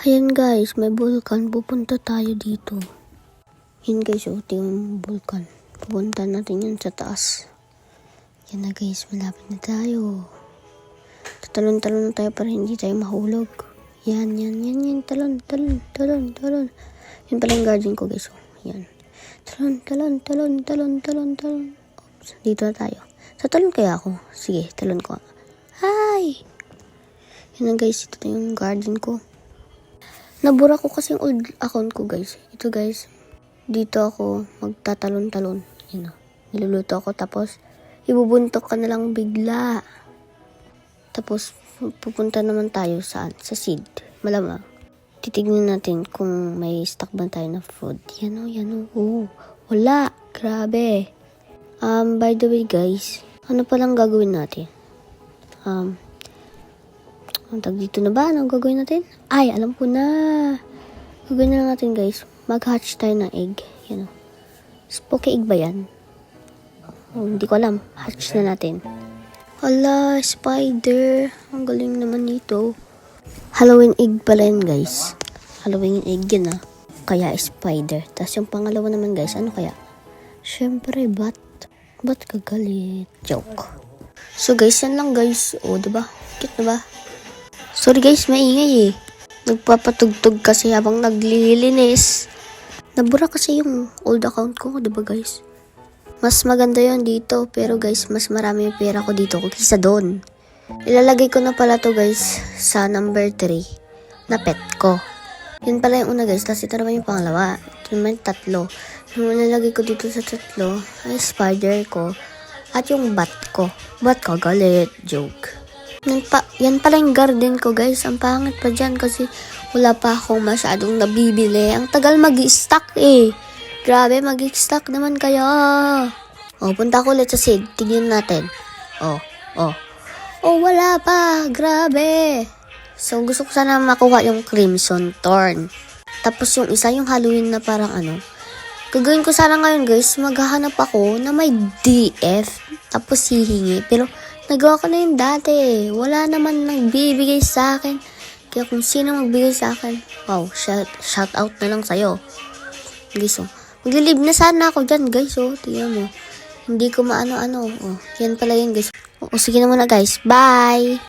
Ayan guys, may vulkan. Pupunta tayo dito. Yan guys, ito yung vulkan. Pupunta natin yan sa taas. Yan na guys, malapit na tayo. Tatalon-talon na tayo para hindi tayo mahulog. Yan. Talon. Yan pala yung guardian ko guys. Yan. Talon. Oops, dito na tayo. Sa talon kaya ako. Sige, talon ko. Hi! Yan na guys, ito na yung guardian ko. Nabura ko kasi yung old account ko guys. Ito guys, dito ako magtatalon-talon. Yan o. Niluluto ako tapos ibubuntok ka na lang bigla. Tapos pupunta naman tayo saan? Sa seed. Malamang. Titignan natin kung may stock ba tayo na food. Yan o. Oh, wala. Grabe. By the way guys, ano palang gagawin natin? Ang tag dito na ba? Anong gagawin natin? Ay, alam ko na. Gagawin na lang natin guys. Mag-hatch tayo ng egg. Yan o. Spooky egg ba yan? Oh, hindi ko alam. Hatch na natin. Hala, spider. Ang galing naman nito. Halloween egg pala yan guys. Halloween egg yan ah. Kaya spider. Tapos yung pangalawa naman guys, ano kaya? Syempre, bat. Bat kagalit. Joke. So guys, yan lang guys. O, diba? Cute na ba? Sorry guys, maingay eh. Nagpapatugtog kasi habang naglilinis. Nabura kasi yung old account ko, diba guys? Mas maganda yon dito, pero guys, mas marami yung pera ko dito kaysa doon. Ilalagay ko na pala to guys sa number 3 na pet ko. Yun pala yung una guys, tapos ito naman yung pangalawa. Ito naman yung tatlo. Yung ilalagay ko dito sa tatlo ay spider ko at yung bat ko. Bat ko, galit. Joke. Yan pala yung garden ko guys. Ang pangit pa dyan kasi wala pa akong masyadong nabibili. Ang tagal mag-i-stock eh. Grabe, mag-i-stock naman kayo. Oh, punta ko ulit sa seed. Tingnan natin. Oh, wala pa. Grabe. So, gusto ko sana makuha yung Crimson Thorn. Tapos yung isa, yung Halloween na parang ano. Gagawin ko sana ngayon guys, maghahanap ako na may DF. Tapos hihingi. Pero, nagawa ko na yun dati. Wala naman nagbibigay sa akin. Kaya kung sino magbigay sa akin, wow, shout out na lang sa'yo. Guys, oh. Maglilib na sana ako dyan, guys, oh. Tingnan mo. Hindi ko maano-ano. Oh, yan pala yun, guys. Oh, sige na muna, guys. Bye!